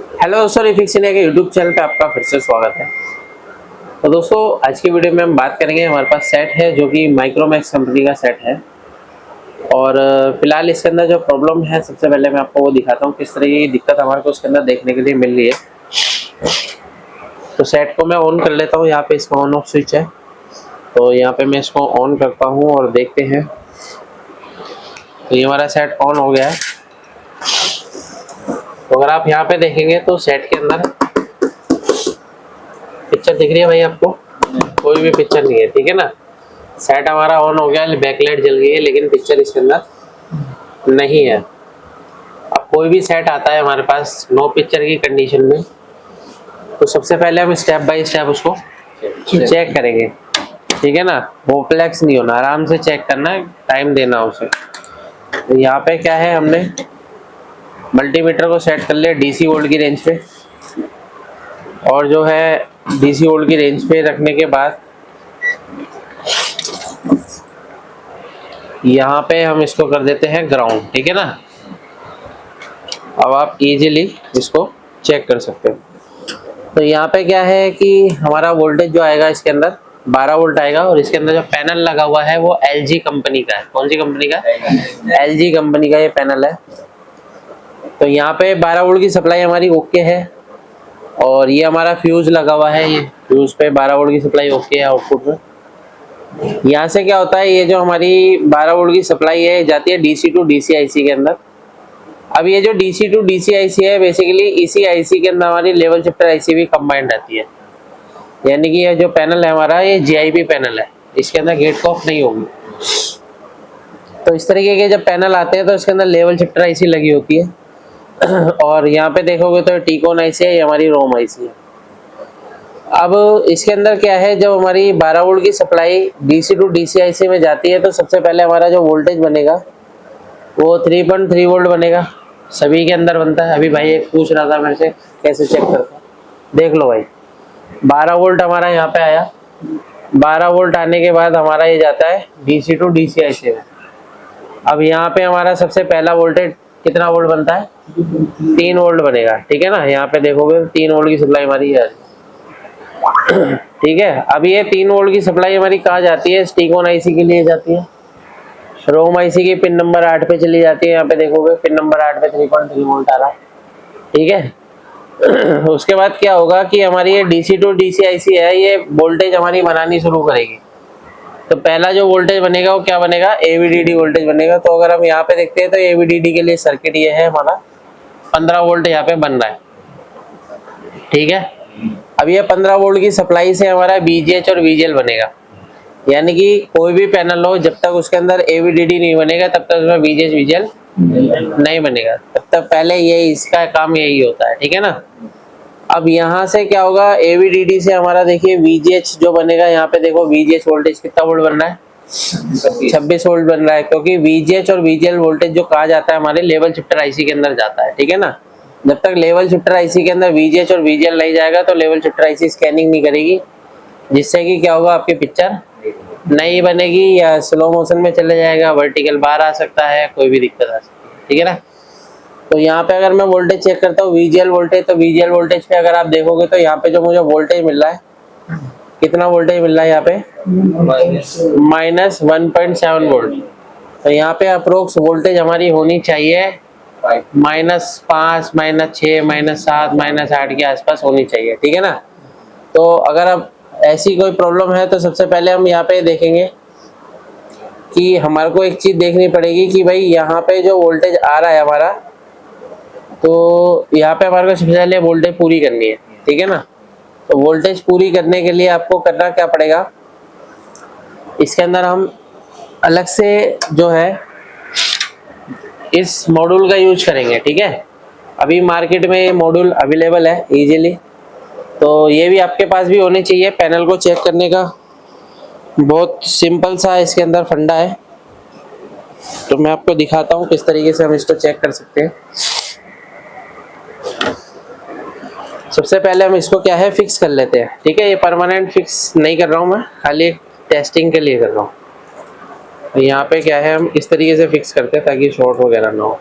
Hello दोस्तों, refix India के YouTube channel पे आपका फिर से स्वागत है। तो दोस्तों, आज की वीडियो में हम बात करेंगे। हमारे पास सेट है जो कि माइक्रोमैक्स कंपनी का सेट है और फिलहाल इसके अंदर जो प्रॉब्लम है, सबसे पहले मैं आपको वो दिखाता हूँ किस तरह की दिक्कत हमारे को उसके अंदर देखने के लिए मिल रही है। तो सेट को मैं ऑन कर लेता हूँ। यहाँ पे इसका ऑन ऑफ स्विच है, तो यहाँ पे मैं इसको ऑन करता हूँ और देखते हैं। तो ये हमारा सेट ऑन हो गया है। तो अगर आप यहाँ पे देखेंगे तो सेट के अंदर पिक्चर दिख रही है भाई आपको? कोई भी पिक्चर नहीं है, ठीक है ना। सेट हमारा ऑन हो गया, बैकलाइट जल गई है, लेकिन पिक्चर इसके अंदर नहीं है। अब कोई भी सेट आता है हमारे पास नो पिक्चर की कंडीशन में, तो सबसे पहले हम स्टेप बाय स्टेप उसको चेक करेंगे, ठीक है ना। होपलेक्स नहीं होना, आराम से चेक करना है, टाइम देना उसे। तो यहाँ पे क्या है, हमने मल्टीमीटर को सेट कर लिया डीसी वोल्ट की रेंज पे, और जो है डीसी वोल्ट की रेंज पे रखने के बाद यहाँ पे हम इसको कर देते हैं ग्राउंड, ठीक है ना। अब आप इजीली इसको चेक कर सकते हो। तो यहाँ पे क्या है कि हमारा वोल्टेज जो आएगा इसके अंदर 12 वोल्ट आएगा, और इसके अंदर जो पैनल लगा हुआ है वो एलजी कंपनी का है। कौन सी कंपनी का? एलजी कंपनी का ये पैनल है। तो यहाँ पे 12 वोल्ट की सप्लाई हमारी ओके है, और ये हमारा फ्यूज लगा हुआ है। ये फ्यूज पे 12 वोल्ट की सप्लाई ओके है आउटपुट में। यहाँ से क्या होता है, ये जो हमारी 12 वोल्ट की सप्लाई है जाती है डीसी टू डीसी आईसी के अंदर। अब ये जो डीसी टू डीसी आईसी है, बेसिकली इसी आईसी के अंदर हमारी लेवल शिफ्टर आईसी भी कंबाइंड आती है। यानी कि ये जो पैनल है हमारा, ये जीआईपी पैनल है, इसके अंदर गेट ऑफ नहीं होगी। तो इस तरीके के जब पैनल आते हैं तो इसके अंदर लेवल शिफ्टर आईसी लगी होती है। और यहाँ पे देखोगे तो टीकॉन आईसी है, ये हमारी रोम आईसी है। अब इसके अंदर क्या है, जब हमारी 12 वोल्ट की supply DC to DC IC में जाती है तो सबसे पहले हमारा जो वोल्टेज बनेगा वो 3.3 वोल्ट बनेगा। सभी के अंदर बनता है। अभी भाई एक पूछ रहा था मेरे से कैसे चेक करता, देख लो भाई। 12 वोल्ट हमारा यहाँ पे आया। 12 वोल्ट आने के बाद हमारा ये जाता है डीसी टू डीसी आईसी में। अब यहाँ पे हमारा सबसे पहला वोल्टेज कितना वोल्ट बनता है? 3 वोल्ट बनेगा, ठीक है ना। यहाँ पे देखोगे 3 वोल्ट की सप्लाई हमारी है, ठीक है। अब ये 3 वोल्ट की सप्लाई हमारी कहाँ जाती है? टीकॉन आईसी के लिए जाती है। रोम आईसी की पिन नंबर 8 पे चली जाती है। यहाँ पे देखोगे पिन नंबर 8 पे 3.3 वोल्ट आ रहा है, ठीक है। उसके बाद क्या होगा कि हमारी ये डीसी टू डीसी आईसी है, ये वोल्टेज हमारी बनानी शुरू करेगी। तो पहला जो वोल्टेज बनेगा वो क्या बनेगा? एवीडीडी वोल्टेज बनेगा। तो अगर हम यहाँ पे देखते हैं तो एवीडीडी के लिए सर्किट ये है हमारा, 15 वोल्ट यहाँ पे बन रहा है, ठीक है। अब ये 15 वोल्ट की सप्लाई से हमारा बीजीएच और वीजीएल बनेगा। यानी कि कोई भी पैनल हो, जब तक उसके अंदर एवीडीडी नहीं बनेगा तब तक उसमें बीजीएच वीजीएल नहीं बनेगा। तब तक पहले ये इसका काम यही होता है, ठीक है ना। अब यहाँ से क्या होगा, एवीडीडी से हमारा देखिए वीजीएच जो बनेगा। यहाँ पे देखो वीजीएच वोल्टेज कितना वोल्ट बन रहा है? 26 वोल्ट बन रहा है, क्योंकि वीजीएच और वीजीएल वोल्टेज जो कहा जाता है हमारे लेवल शिफ्टर आईसी के अंदर जाता है, ठीक है ना। जब तक लेवल शिफ्टर आईसी के अंदर वीजीएच और वीजीएल नहीं जाएगा तो लेवल शिफ्टर आईसी स्कैनिंग नहीं करेगी, जिससे कि क्या होगा, आपकी पिक्चर नहीं बनेगी या स्लो मोशन में चले जाएगा, वर्टिकल बार आ सकता है, कोई भी दिक्कत आ सकती है, ठीक है ना। तो यहाँ पे अगर मैं वोल्टेज चेक करता हूँ वीजीएल वोल्टेज, तो वीजीएल वोल्टेज पे अगर आप देखोगे तो यहाँ पे जो मुझे वोल्टेज मिल रहा है, कितना वोल्टेज मिल रहा है यहाँ पे? -1.7 वोल्ट। तो यहाँ पे अप्रोक्स वोल्टेज हमारी होनी चाहिए -5, -6, -7, -8 के आसपास होनी चाहिए, ठीक है ना। तो अगर अब ऐसी कोई प्रॉब्लम है तो सबसे पहले हम यहाँ पे देखेंगे कि हमारे को एक चीज देखनी पड़ेगी कि भाई यहाँ पे जो वोल्टेज आ रहा है हमारा, तो यहाँ पे हमारे को सबसे पहले वोल्टेज पूरी करनी है, ठीक है ना। तो वोल्टेज पूरी करने के लिए आपको करना क्या पड़ेगा, इसके अंदर हम अलग से जो है इस मॉड्यूल का यूज करेंगे, ठीक है। अभी मार्केट में ये मॉड्यूल अवेलेबल है इजीली, तो ये भी आपके पास भी होने चाहिए। पैनल को चेक करने का बहुत सिंपल सा इसके अंदर फंडा है, तो मैं आपको दिखाता हूँ किस तरीके से हम इसको चेक कर सकते हैं। सबसे पहले हम इसको क्या है, फिक्स कर लेते हैं, ठीक है। ये परमानेंट फिक्स नहीं कर रहा हूँ मैं, खाली टेस्टिंग के लिए कर रहा हूँ। तो यहाँ पे क्या है, हम इस तरीके से फिक्स करते हैं ताकि शॉर्ट वगैरह ना हो।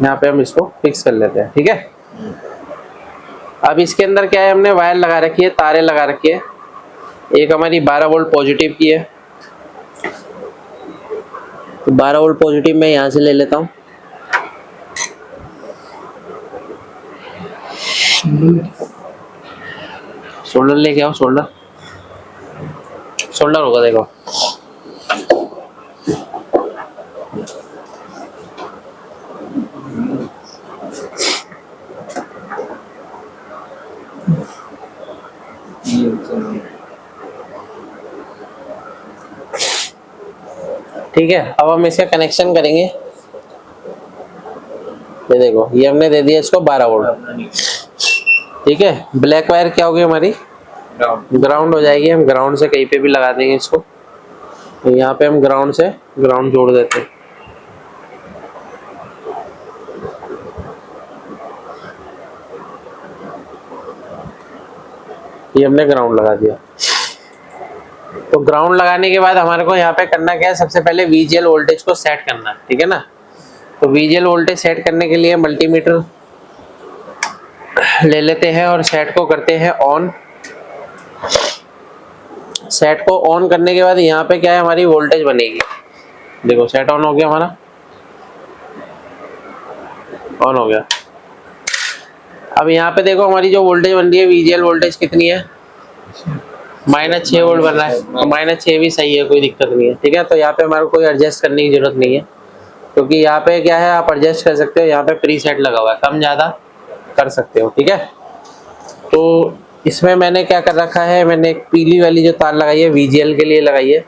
यहाँ पे हम इसको फिक्स कर लेते हैं, ठीक है। अब इसके अंदर क्या है, हमने वायर लगा रखी है, तारें लगा रखी है। एक हमारी 12 वोल्ट पॉजिटिव की है, तो 12 वोल्ट पॉजिटिव मैं यहाँ से ले लेता हूँ। शोल्डर लेके आओ, शोल्डर शोल्डर होगा देखो। ठीक है, अब हम इसका कनेक्शन करेंगे। ये देखो, ये हमने दे दिया इसको 12 वोल्ट। ठीक है, ब्लैक वायर क्या होगी हमारी, ग्राउंड हो जाएगी। हम ग्राउंड से कहीं पे भी लगा देंगे इसको, तो यहाँ पे हम ग्राउंड से ग्राउंड जोड़ देते हैं। ये हमने ग्राउंड लगा दिया। तो ग्राउंड लगाने के बाद हमारे को यहाँ पे करना क्या है, सबसे पहले VGL वोल्टेज को सेट करना है। ठीक है ना, तो VGL वोल्टेज सेट करने के लिए मल्टीमीटर ले लेते हैं और सेट को करते हैं ऑन। सेट को ऑन करने के बाद यहाँ पे क्या है, हमारी वोल्टेज बनेगी। देखो सेट ऑन हो गया, हमारा ऑन हो गया। अब यहाँ पे देखो हमारी जो वोल्टेज बन रही है, VGL वोल्टेज कितनी है, -6 वोल्ट बन रहा है। तो -6 भी सही है, कोई दिक्कत नहीं है। ठीक है, तो यहाँ पे हमारे को कोई एडजस्ट करने की जरूरत नहीं है, क्योंकि यहाँ पे क्या है, आप एडजस्ट कर सकते हो। यहाँ पे प्री सेट लगा हुआ है, कम ज्यादा कर सकते हो। ठीक है, तो इसमें मैंने क्या कर रखा है, मैंने एक पीली वाली जो तार लगाई है VGL के लिए लगाई है।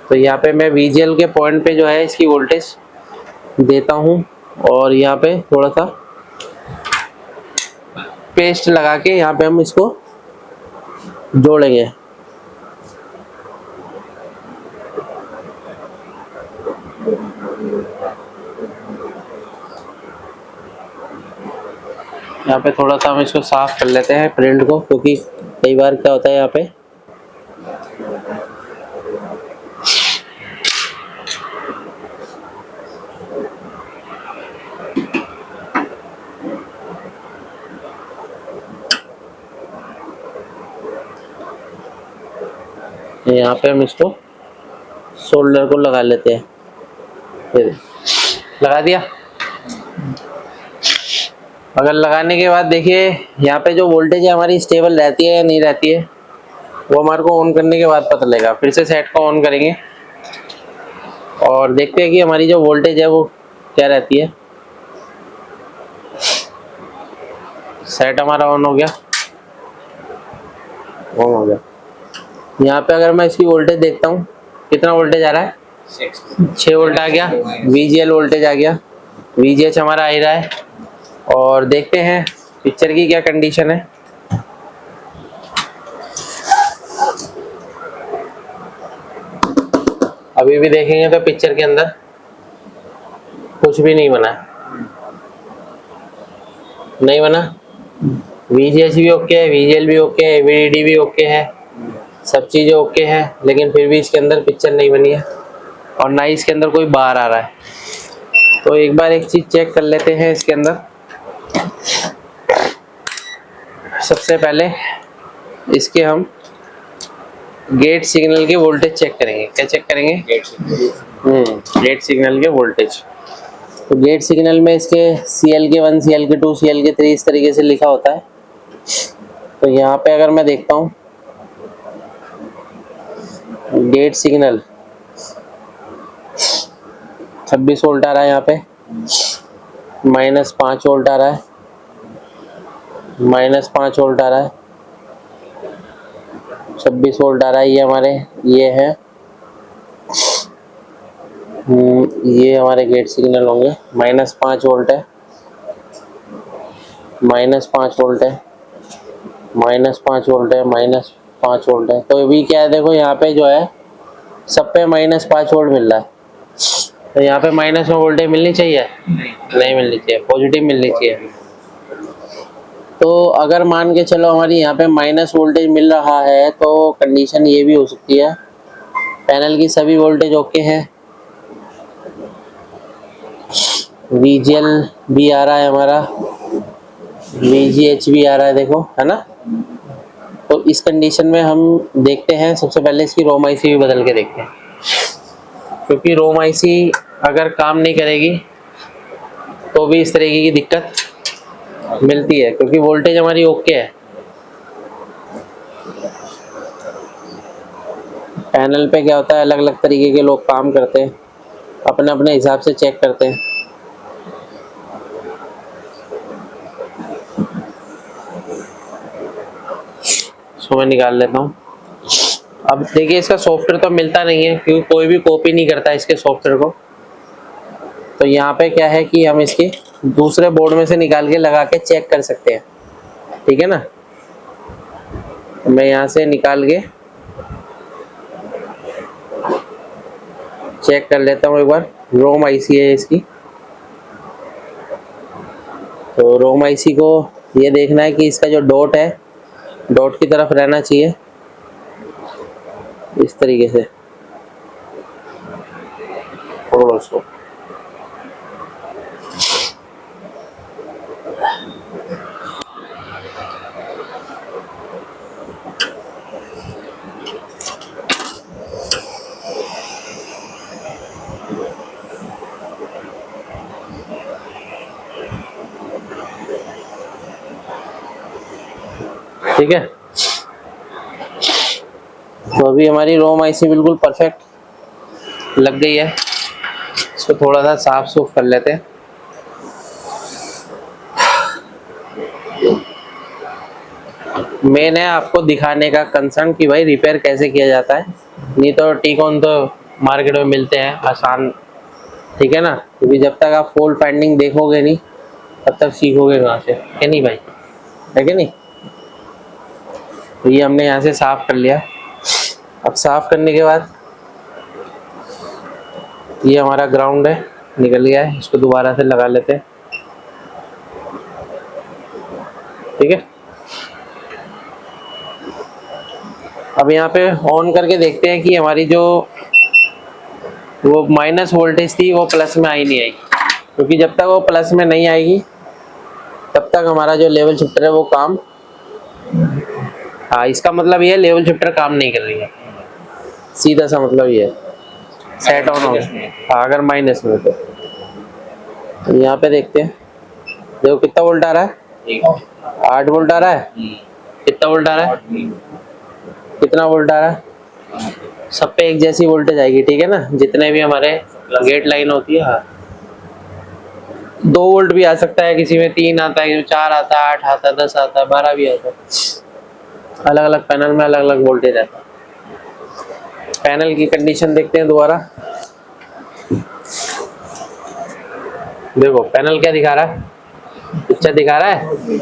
तो यहाँ पे मैं VGL के पॉइंट पे जो है इसकी वोल्टेज देता हूँ, और यहाँ पे थोड़ा सा पेस्ट लगा के यहाँ पे हम इसको जोड़ेंगे। यहाँ पे थोड़ा सा हम इसको साफ कर लेते हैं प्रिंट को, क्योंकि कई बार क्या होता है यहाँ पे यहाँ पे हम इसको शोल्डर को लगा लेते हैं। लगा दिया। अगर लगाने के बाद देखिए यहाँ पे जो वोल्टेज है हमारी स्टेबल रहती है या नहीं रहती है, वो हमारे को ऑन करने के बाद पता लगेगा। फिर से सेट को ऑन करेंगे और देखते हैं कि हमारी जो वोल्टेज है वो क्या रहती है। सेट हमारा ऑन हो गया, ऑन हो गया। यहाँ पे अगर मैं इसकी वोल्टेज देखता हूँ, कितना वोल्टेज आ रहा है, 6 वोल्ट आ गया। VGL वोल्टेज आ गया, VGH हमारा आ रहा है। और देखते हैं पिक्चर की क्या कंडीशन है। अभी भी देखेंगे तो पिक्चर के अंदर कुछ भी नहीं बना, नहीं बना। VGH भी ओके है, VGL भी ओके है, VDD भी ओके है, सब चीजें ओके है, लेकिन फिर भी इसके अंदर पिक्चर नहीं बनी है और ना ही इसके अंदर कोई बाहर आ रहा है। तो एक बार एक चीज चेक कर लेते हैं इसके अंदर। सबसे पहले इसके हम गेट सिग्नल के वोल्टेज चेक करेंगे। क्या चेक करेंगे, गेट सिग्नल के वोल्टेज। तो गेट सिग्नल में इसके CL1, CL2, CL3 इस तरीके से लिखा होता है। तो यहाँ पे अगर मैं देखता हूँ गेट सिग्नल 26 वोल्ट आ रहा है, यहाँ पे -5 वोल्ट आ रहा है, -5 वोल्ट आ रहा है, 26 वोल्ट आ रहा है। ये हमारे ये है, ये हमारे गेट सिग्नल होंगे। -5 वोल्ट है, -5 वोल्ट है, -5 वोल्ट है, -5 वोल्ट है। तो अभी क्या है, देखो यहाँ पे जो है सब पे -5 वोल्ट मिल रहा है। तो यहाँ पे माइनस में वोल्टेज मिलनी चाहिए, नहीं मिलनी चाहिए, पॉजिटिव मिलनी चाहिए। तो अगर मान के चलो हमारी यहाँ पे माइनस वोल्टेज मिल रहा है, तो कंडीशन ये भी हो सकती है पैनल की सभी वोल्टेज ओके है, VGL भी आ रहा है हमारा, VGH भी आ रहा है देखो, है ना। तो इस कंडीशन में हम देखते हैं, सबसे पहले इसकी रोम आईसी भी बदल के देखते हैं, क्योंकि रोम आईसी अगर काम नहीं करेगी तो भी इस तरीके की दिक्कत मिलती है, क्योंकि वोल्टेज हमारी ओके है। पैनल पे क्या होता है, अलग अलग तरीके के लोग काम करते हैं, अपने अपने हिसाब से चेक करते हैं। इसको मैं निकाल लेता हूँ। अब देखिए इसका सॉफ्टवेयर तो मिलता नहीं है, क्योंकि कोई भी कॉपी नहीं करता इसके सॉफ्टवेयर को। तो यहाँ पे क्या है कि हम इसकी दूसरे बोर्ड में से निकाल के लगा के चेक कर सकते हैं, ठीक है ना। तो मैं यहाँ से निकाल के चेक कर लेता हूँ एक बार। रोम आईसी है इसकी, तो रोम आईसी को ये देखना है कि इसका जो डॉट है, डॉट की तरफ रहना चाहिए इस तरीके से। और उसको ठीक है। तो अभी हमारी रोम आईसी बिल्कुल परफेक्ट लग गई है। इसको थोड़ा सा साफ सूफ कर लेते हैं। मेन है आपको दिखाने का कंसर्न कि भाई रिपेयर कैसे किया जाता है, नहीं तो टीकॉन तो मार्केट में मिलते हैं आसान, ठीक है ना। क्योंकि जब तक आप फॉल्ट फाइंडिंग देखोगे नहीं तब तक सीखोगे कहाँ से, है नहीं भाई, है कि नहीं। तो ये हमने यहाँ से साफ कर लिया। अब साफ करने के बाद ये हमारा ग्राउंड है, निकल गया है, इसको दोबारा से लगा लेते हैं, ठीक है। अब यहाँ पे ऑन करके देखते हैं कि हमारी जो वो माइनस वोल्टेज थी वो प्लस में आई नहीं आई, क्योंकि जब तक वो प्लस में नहीं आएगी तब तक हमारा जो लेवल शिफ्टर है वो काम, हाँ इसका मतलब ये लेवल शिफ्टर काम नहीं कर रही है, सीधा सा मतलब ये है, सेट ऑन हो गया। हाँ अगर माइनस में तो यहाँ पे देखते हैं, देखो कितना वोल्ट आ रहा है, 8 वोल्ट आ रहा है। कितना वोल्ट आ रहा है, कितना वोल्ट आ रहा है, सब पे एक जैसी वोल्टेज आएगी, ठीक है ना। जितने भी हमारे गेट लाइन होती है, हाँ 2 वोल्ट भी आ सकता है, किसी में 3 आता है, 4 आता है, 8 आता है, 10 आता है, 12 भी आता है, अलग अलग पैनल में अलग अलग वोल्टेज आता है। पैनल की कंडीशन देखते हैं दोबारा। देखो पैनल क्या दिखा रहा है, पिक्चर दिखा रहा है,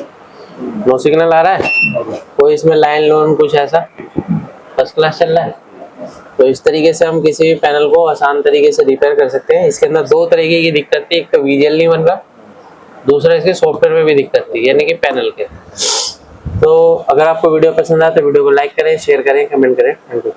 नो सिग्नल आ रहा है, कोई इसमें लाइन लोन कुछ ऐसा, फर्स्ट क्लास चल रहा है। तो इस तरीके से हम किसी भी पैनल को आसान तरीके से रिपेयर कर सकते हैं। इसके अंदर 2 तरीके की दिक्कत थी, एक तो वीजीएल नहीं बन रहा, दूसरा इसके सॉफ्टवेयर में भी दिक्कत थी, यानी कि पैनल के। तो अगर आपको वीडियो पसंद आए तो वीडियो को लाइक करें, शेयर करें, कमेंट करें। Thank you.